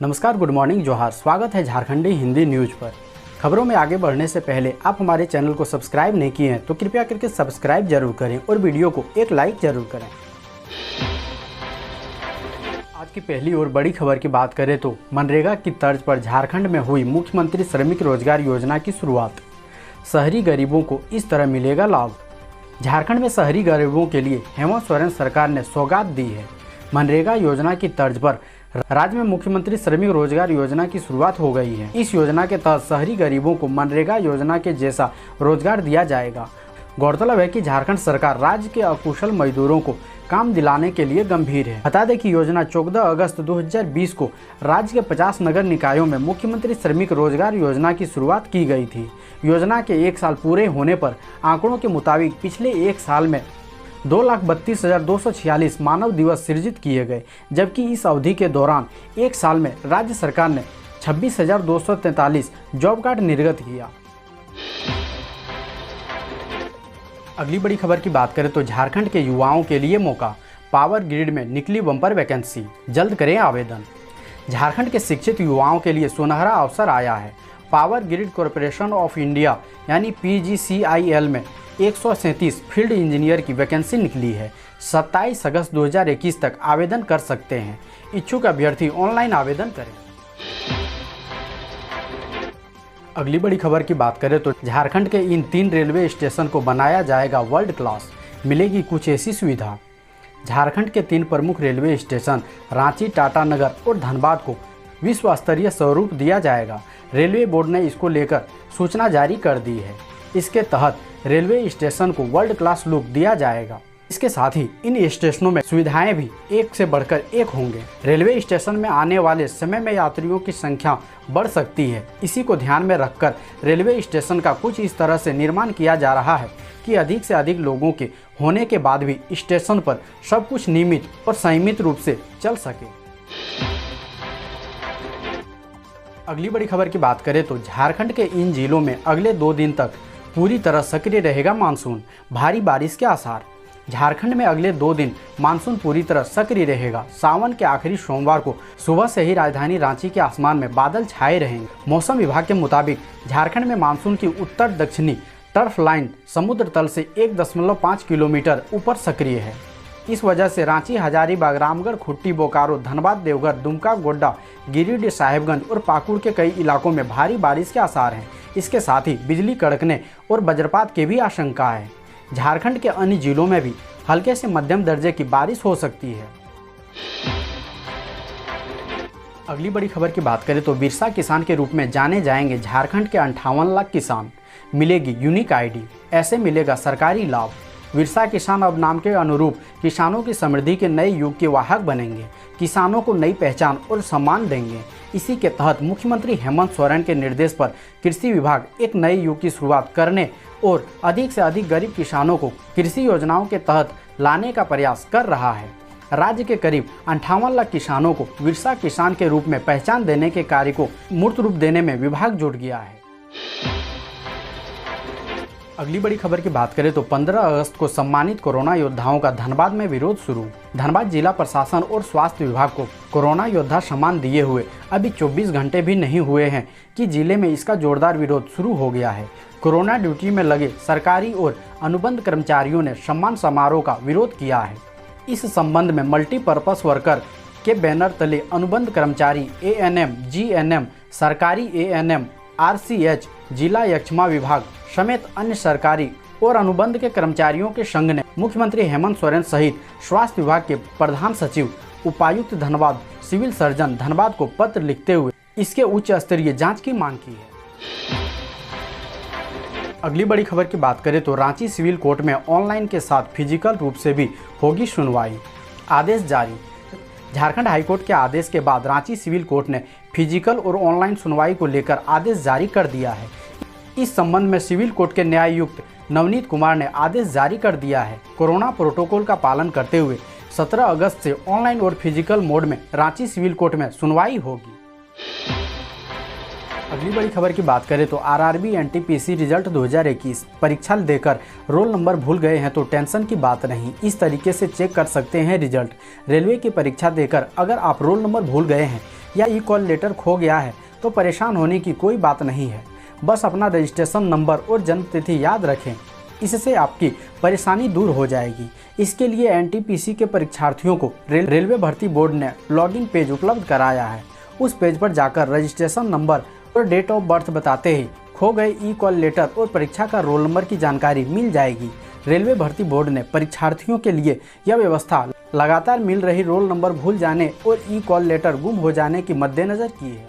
नमस्कार, good morning, जोहार। स्वागत है झारखंडी हिंदी न्यूज पर। खबरों में आगे बढ़ने से पहले आप हमारे चैनल को सब्सक्राइब नहीं किए हैं तो कृपया करके सब्सक्राइब जरूर करें और वीडियो को एक लाइक जरूर करें। आज की पहली और बड़ी खबर की बात करें तो मनरेगा की तर्ज पर झारखंड में हुई मुख्यमंत्री श्रमिक रोजगार योजना की शुरुआत। शहरी गरीबों को इस तरह मिलेगा लाभ। झारखंड में शहरी गरीबों के लिए हेमंत सोरेन सरकार ने सौगात दी है। मनरेगा योजना की तर्ज पर राज्य में मुख्यमंत्री श्रमिक रोजगार योजना की शुरुआत हो गई है। इस योजना के तहत शहरी गरीबों को मनरेगा योजना के जैसा रोजगार दिया जाएगा। गौरतलब है कि झारखंड सरकार राज्य के अकुशल मजदूरों को काम दिलाने के लिए गंभीर है। बता दें कि योजना 14 अगस्त 2020 को राज्य के 50 नगर निकायों में मुख्यमंत्री श्रमिक रोजगार योजना की शुरुआत की गई थी। योजना के 1 साल पूरे होने पर आंकड़ों के मुताबिक पिछले 1 साल में 2,32,246 मानव दिवस सृजित किए गए, जबकि इस अवधि के दौरान 1 साल में राज्य सरकार ने 26,243 जॉब कार्ड निर्गत किया। अगली बड़ी खबर की बात करें तो झारखंड के युवाओं के लिए मौका। पावर ग्रिड में निकली बम्पर वैकेंसी, जल्द करें आवेदन। झारखंड के शिक्षित युवाओं के लिए सुनहरा अवसर आया है। Power grid corporation of India यानी PGCIL में 137 फील्ड इंजीनियर की वैकेंसी निकली है। 27 अगस्त 2021 तक आवेदन कर सकते हैं। इच्छुक अभ्यर्थी ऑनलाइन आवेदन करें। अगली बड़ी खबर की बात करें तो झारखंड के इन 3 रेलवे स्टेशन को बनाया जाएगा वर्ल्ड क्लास, मिलेगी कुछ ऐसी सुविधा। झारखंड के 3 प्रमुख रेलवे स्टेशन रांची, टाटानगर और धनबाद को विश्व स्तरीय स्वरूप दिया जाएगा। रेलवे बोर्ड ने इसको लेकर सूचना जारी कर दी है। इसके तहत रेलवे स्टेशन को वर्ल्ड क्लास लुक दिया जाएगा। इसके साथ ही इन स्टेशनों में सुविधाएं भी एक से बढ़कर एक होंगे। रेलवे स्टेशन में आने वाले समय में यात्रियों की संख्या बढ़ सकती है। इसी को ध्यान में रखकर रेलवे स्टेशन का कुछ इस तरह से निर्माण किया जा रहा है कि अधिक से अधिक लोगों के होने के बाद भी स्टेशन पर सब कुछ नियमित और संयमित रूप से चल सके। अगली बड़ी खबर की बात करें तो झारखंड के इन जिलों में अगले 2 दिन तक पूरी तरह सक्रिय रहेगा मानसून, भारी बारिश के आसार। झारखंड में अगले 2 दिन मानसून पूरी तरह सक्रिय रहेगा। सावन के आखिरी सोमवार को सुबह से ही राजधानी रांची के आसमान में बादल छाए रहेंगे। मौसम विभाग के मुताबिक झारखंड में मानसून की उत्तर दक्षिणी टर्फ लाइन समुद्र तल से 1.5 किलोमीटर ऊपर सक्रिय है। इस वजह से रांची, हजारीबाग, रामगढ़, खुट्टी, बोकारो, धनबाद, देवघर, दुमका, गोड्डा, गिरिडीह, साहेबगंज और पाकुड़ के कई इलाकों में भारी बारिश के आसार हैं। इसके साथ ही बिजली कड़कने और वज्रपात की भी आशंका है। झारखंड के अन्य जिलों में भी हल्के से मध्यम दर्जे की बारिश हो सकती है। अगली बड़ी खबर की बात करें तो बिरसा किसान के रूप में जाने जाएंगे झारखंड के 58 लाख किसान, मिलेगी यूनिक ID, ऐसे मिलेगा सरकारी लाभ। बिरसा किसान अब नाम के अनुरूप किसानों की समृद्धि के नए युग के वाहक बनेंगे, किसानों को नई पहचान और सम्मान देंगे। इसी के तहत मुख्यमंत्री हेमंत सोरेन के निर्देश पर कृषि विभाग एक नए युग की शुरुआत करने और अधिक से अधिक गरीब किसानों को कृषि योजनाओं के तहत लाने का प्रयास कर रहा है। राज्य के करीब 58 लाख किसानों को बिरसा किसान के रूप में पहचान देने के कार्य को मूर्त रूप देने में विभाग जुट गया है। अगली बड़ी खबर की बात करें तो 15 अगस्त को सम्मानित कोरोना योद्धाओं का धनबाद में विरोध शुरू। धनबाद जिला प्रशासन और स्वास्थ्य विभाग को कोरोना योद्धा सम्मान दिए हुए अभी 24 घंटे भी नहीं हुए हैं कि जिले में इसका जोरदार विरोध शुरू हो गया है। कोरोना ड्यूटी में लगे सरकारी और अनुबंध कर्मचारियों ने सम्मान समारोह का विरोध किया है। इस संबंध में मल्टीपर्पज वर्कर के बैनर तले अनुबंध कर्मचारी ANM, GNM, सरकारी ANM, RCH, जिला यक्ष्मा विभाग समेत अन्य सरकारी और अनुबंध के कर्मचारियों के संघ ने मुख्यमंत्री हेमंत सोरेन सहित स्वास्थ्य विभाग के प्रधान सचिव, उपायुक्त धनबाद, सिविल सर्जन धनबाद को पत्र लिखते हुए इसके उच्च स्तरीय जांच की मांग की है। अगली बड़ी खबर की बात करें तो रांची सिविल कोर्ट में ऑनलाइन के साथ फिजिकल रूप से भी होगी सुनवाई, आदेश जारी। झारखंड हाईकोर्ट के आदेश के बाद रांची सिविल कोर्ट ने फिजिकल और ऑनलाइन सुनवाई को लेकर आदेश जारी कर दिया है। इस संबंध में सिविल कोर्ट के न्यायायुक्त नवनीत कुमार ने आदेश जारी कर दिया है। कोरोना प्रोटोकॉल का पालन करते हुए 17 अगस्त से ऑनलाइन और फिजिकल मोड में रांची सिविल कोर्ट में सुनवाई होगी। अगली बड़ी खबर की बात करें तो RRB NTPC रिजल्ट 2021 परीक्षा देकर रोल नंबर भूल गए हैं तो टेंशन की बात नहीं, इस तरीके से चेक कर सकते हैं रिजल्ट। रेलवे की परीक्षा देकर अगर आप रोल नंबर भूल गए हैं या ई कॉल लेटर खो गया है तो परेशान होने की कोई बात नहीं है। बस अपना रजिस्ट्रेशन नंबर और जन्म तिथि याद रखें, इससे आपकी परेशानी दूर हो जाएगी। इसके लिए एनटीपीसी के परीक्षार्थियों को रेलवे भर्ती बोर्ड ने लॉगिन पेज उपलब्ध कराया है। उस पेज पर जाकर रजिस्ट्रेशन नंबर और डेट ऑफ बर्थ बताते ही खो गए ई कॉल लेटर और परीक्षा का रोल नंबर की जानकारी मिल जाएगी। रेलवे भर्ती बोर्ड ने परीक्षार्थियों के लिए यह व्यवस्था लगातार मिल रही रोल नंबर भूल जाने और ई कॉल लेटर गुम हो जाने की मद्देनजर की है।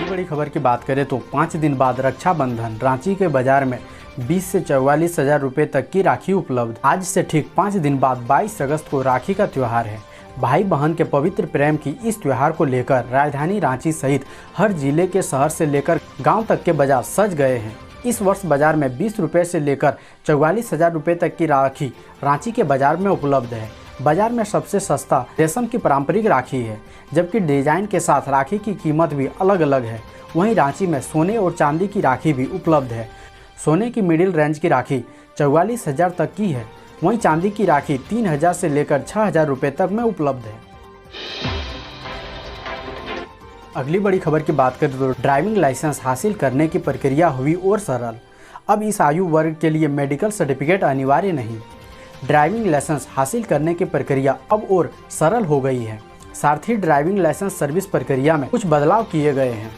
बड़ी खबर की बात करें तो 5 दिन बाद रक्षाबंधन, रांची के बाजार में 20 से 44 हजार रुपये तक की राखी उपलब्ध। आज से ठीक 5 दिन बाद 22 अगस्त को राखी का त्यौहार है। भाई बहन के पवित्र प्रेम की इस त्यौहार को लेकर राजधानी रांची सहित हर जिले के शहर से लेकर गांव तक के बाजार सज गए हैं। इस वर्ष बाजार में 20 रुपये से लेकर 44 हजार रुपये तक की राखी रांची के बाजार में उपलब्ध है। बाजार में सबसे सस्ता रेशम की पारंपरिक राखी है, जबकि डिजाइन के साथ राखी की कीमत भी अलग अलग है। वहीं रांची में सोने और चांदी की राखी भी उपलब्ध है। सोने की मिडिल रेंज की राखी 44 हजार तक की है, वहीं चांदी की राखी 3 हजार से लेकर 6 हजार रुपये तक में उपलब्ध है। अगली बड़ी खबर की बात करें तो ड्राइविंग लाइसेंस हासिल करने की प्रक्रिया हुई और सरल। अब इस आयु वर्ग के लिए मेडिकल सर्टिफिकेट अनिवार्य नहीं। ड्राइविंग लाइसेंस हासिल करने की प्रक्रिया अब और सरल हो गई है। साथ ही ड्राइविंग लाइसेंस सर्विस प्रक्रिया में कुछ बदलाव किए गए हैं।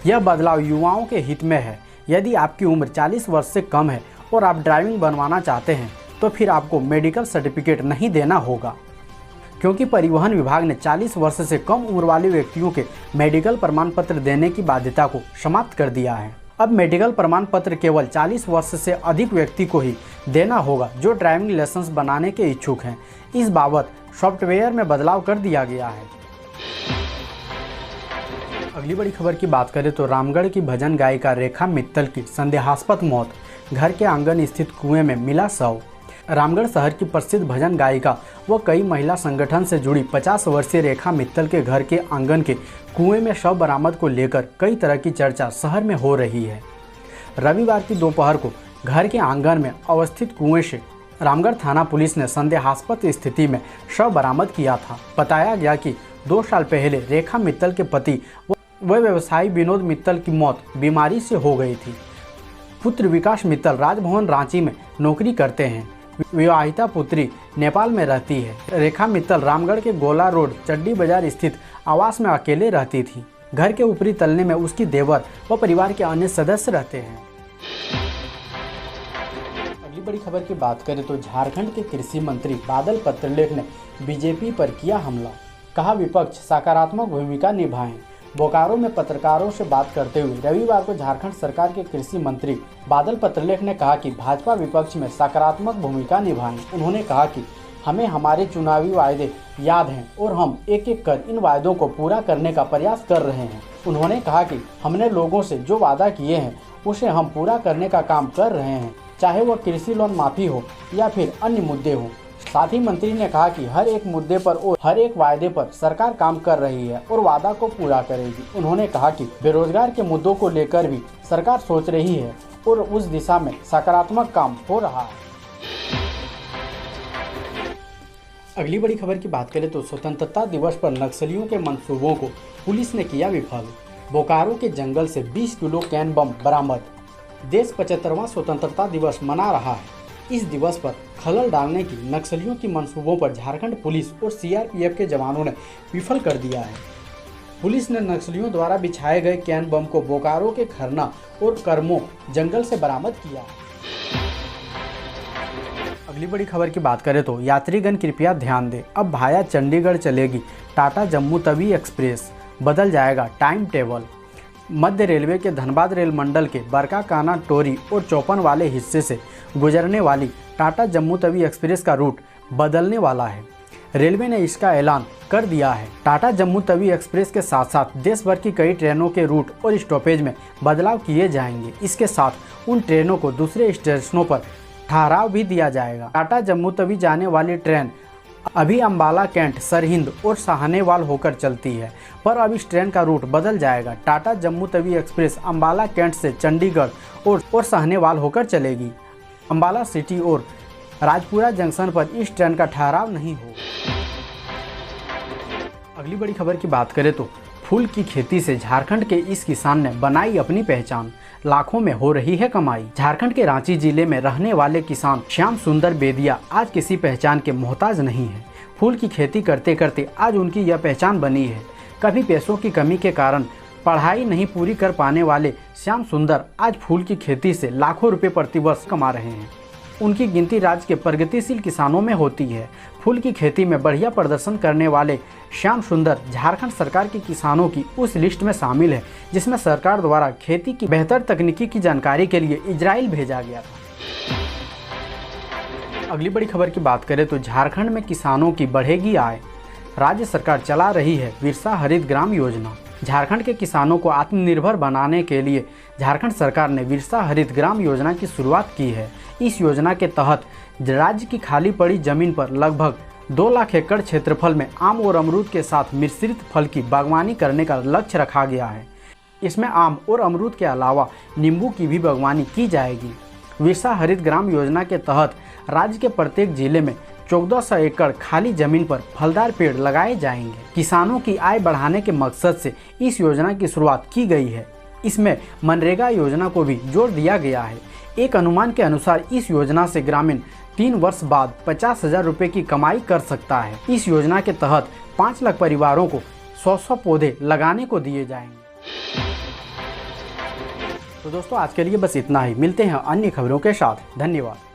यह बदलाव युवाओं के हित में है। यदि आपकी उम्र 40 वर्ष से कम है और आप ड्राइविंग बनवाना चाहते हैं तो फिर आपको मेडिकल सर्टिफिकेट नहीं देना होगा, क्योंकि परिवहन विभाग ने 40 वर्ष से कम उम्र वाले व्यक्तियों के मेडिकल प्रमाण पत्र देने की बाध्यता को समाप्त कर दिया है। अब मेडिकल प्रमाण पत्र केवल 40 वर्ष से अधिक व्यक्ति को ही देना होगा जो ड्राइविंग लाइसेंस बनाने के इच्छुक हैं। इस बाबत सॉफ्टवेयर में बदलाव कर दिया गया है। अगली बड़ी खबर की बात करें तो रामगढ़ की भजन गायिका रेखा मित्तल की संदेहास्पद मौत, घर के आंगन स्थित कुएं में मिला शव। रामगढ़ शहर की प्रसिद्ध भजन गायिका व कई महिला संगठन से जुड़ी 50 वर्षीय रेखा मित्तल के घर के आंगन के कुएं में शव बरामद को लेकर कई तरह की चर्चा शहर में हो रही है। रविवार की दोपहर को घर के आंगन में अवस्थित कुएं से रामगढ़ थाना पुलिस ने संदेहास्पद स्थिति में शव बरामद किया था। बताया गया कि 2 साल पहले रेखा मित्तल के पति व व्यवसायी विनोद मित्तल की मौत बीमारी से हो गई थी। पुत्र विकास मित्तल राजभवन रांची में नौकरी करते हैं। विवाहिता पुत्री नेपाल में रहती है। रेखा मित्तल रामगढ़ के गोला रोड चड्डी बाजार स्थित आवास में अकेले रहती थी। घर के ऊपरी तल्ले में उसकी देवर व परिवार के अन्य सदस्य रहते हैं। अगली बड़ी खबर की बात करें तो झारखंड के कृषि मंत्री बादल पत्रलेख ने बीजेपी पर किया हमला। कहा विपक्ष सकारात्मक भूमिका निभाएं। बोकारो में पत्रकारों से बात करते हुए रविवार को झारखंड सरकार के कृषि मंत्री बादल पत्रलेख ने कहा कि भाजपा विपक्ष में सकारात्मक भूमिका निभाएं। उन्होंने कहा कि हमें हमारे चुनावी वायदे याद हैं और हम एक एक कर इन वायदों को पूरा करने का प्रयास कर रहे हैं। उन्होंने कहा कि हमने लोगों से जो वादा किए हैं उसे हम पूरा करने का काम कर रहे हैं, चाहे वह कृषि लोन माफी हो या फिर अन्य मुद्दे हो। साथ ही मंत्री ने कहा कि हर एक मुद्दे पर और हर एक वायदे पर सरकार काम कर रही है और वादा को पूरा करेगी। उन्होंने कहा कि बेरोजगार के मुद्दों को लेकर भी सरकार सोच रही है और उस दिशा में सकारात्मक काम हो रहा है। अगली बड़ी खबर की बात करें तो स्वतंत्रता दिवस पर नक्सलियों के मंसूबों को पुलिस ने किया विफल। बोकारो के जंगल से 20 किलो कैन बम बरामद। देश 75वां स्वतंत्रता दिवस मना रहा है। इस दिवस पर खलल डालने की नक्सलियों की मंसूबों पर झारखंड पुलिस और सीआरपीएफ के जवानों ने विफल कर दिया है। पुलिस ने नक्सलियों द्वारा बिछाए गए कैन बम को बोकारो के खरना और करमो जंगल से बरामद किया। अगली बड़ी खबर की बात करें तो यात्रीगण कृपया ध्यान दें, अब भाया चंडीगढ़ चलेगी टाटा जम्मू तवी एक्सप्रेस, बदल जाएगा टाइम टेबल। मध्य रेलवे के धनबाद रेल मंडल के बरकाकाना टोरी और चौपन वाले हिस्से से गुजरने वाली टाटा जम्मू तवी एक्सप्रेस का रूट बदलने वाला है। रेलवे ने इसका ऐलान कर दिया है। टाटा जम्मू तवी एक्सप्रेस के साथ साथ देश भर की कई ट्रेनों के रूट और स्टॉपेज में बदलाव किए जाएंगे। इसके साथ उन ट्रेनों को दूसरे स्टेशनों पर ठहराव भी दिया जाएगा। टाटा जम्मू तवी जाने वाली ट्रेन अभी अंबाला कैंट, सरहिंद और साहनेवाल होकर चलती है, पर अब इस ट्रेन का रूट बदल जाएगा। टाटा जम्मू तवी एक्सप्रेस अंबाला कैंट से चंडीगढ़ और साहनेवाल होकर चलेगी। अंबाला सिटी और राजपुरा जंक्शन पर इस ट्रेन का ठहराव नहीं होगा। अगली बड़ी खबर की बात करें तो फूल की खेती से झारखंड के इस किसान ने बनाई अपनी पहचान, लाखों में हो रही है कमाई। झारखंड के रांची जिले में रहने वाले किसान श्याम सुंदर बेदिया आज किसी पहचान के मोहताज नहीं है। फूल की खेती करते करते आज उनकी यह पहचान बनी है। कभी पैसों की कमी के कारण पढ़ाई नहीं पूरी कर पाने वाले श्याम सुंदर आज फूल की खेती से लाखों रुपए प्रतिवर्ष कमा रहे हैं। उनकी गिनती राज्य के प्रगतिशील किसानों में होती है। फूल की खेती में बढ़िया प्रदर्शन करने वाले श्याम सुंदर झारखंड सरकार के किसानों की उस लिस्ट में शामिल है जिसमें सरकार द्वारा खेती की बेहतर तकनीकी की जानकारी के लिए इजराइल भेजा गया था। अगली बड़ी खबर की बात करें तो झारखंड में किसानों की बढ़ेगी आय। राज्य सरकार चला रही है बिरसा हरित ग्राम योजना। झारखंड के किसानों को आत्मनिर्भर बनाने के लिए झारखंड सरकार ने बिरसा हरित ग्राम योजना की शुरुआत की है। इस योजना के तहत राज्य की खाली पड़ी जमीन पर लगभग 2 लाख एकड़ क्षेत्रफल में आम और अमरूद के साथ मिश्रित फल की बागवानी करने का लक्ष्य रखा गया है। इसमें आम और अमरूद के अलावा नींबू की भी बागवानी की जाएगी। बिरसा हरित ग्राम योजना के तहत राज्य के प्रत्येक जिले में 1400 एकड़ खाली जमीन पर फलदार पेड़ लगाए जाएंगे। किसानों की आय बढ़ाने के मकसद से इस योजना की शुरुआत की गई है। इसमें मनरेगा योजना को भी जोड़ दिया गया है। एक अनुमान के अनुसार इस योजना से ग्रामीण 3 वर्ष बाद 50,000 रुपये की कमाई कर सकता है। इस योजना के तहत 5 लाख परिवारों को 100 पौधे लगाने को दिए जाएंगे। तो दोस्तों आज के लिए बस इतना ही। मिलते हैं अन्य खबरों के साथ। धन्यवाद।